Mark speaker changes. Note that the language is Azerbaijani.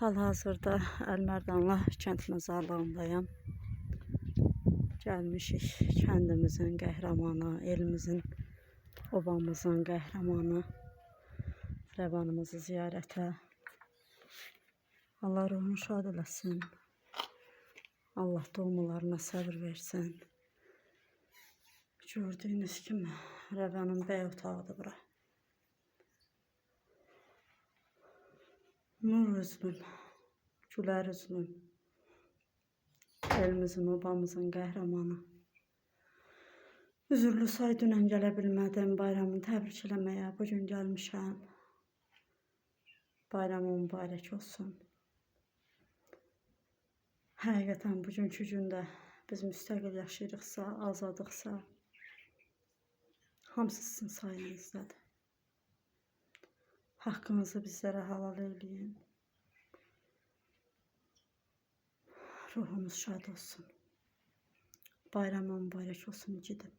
Speaker 1: Hal-hazırda Əlmərdanlı kənd məzarlığındayım. Gəlmişik kəndimizin qəhrəmanı, elimizin, obamızın qəhrəmanı Rəvanımızı ziyarətə. Allah ruhunu şad eləsin. Allah doğmalarına səbir versin. Gördüyünüz kimi Rəvanın bəy otağıdır bura. Nur üzlüm, gülər üzlüm, elimizin, obamızın qəhrəmanı. Üzürlü say dünən gələ bilmədim bayramını təbrik eləməyə. Bugün gəlmişəm. Bayramın mübarək olsun. Həqiqətən bugünkü gündə biz müstəqil yaşayırıqsa, azadıqsa, hamısı sizin sayənizdedir. Haqqınızı bizlərə halal eləyin. Ruhunuz şad olsun. Bayramın mübarək olsun igidim.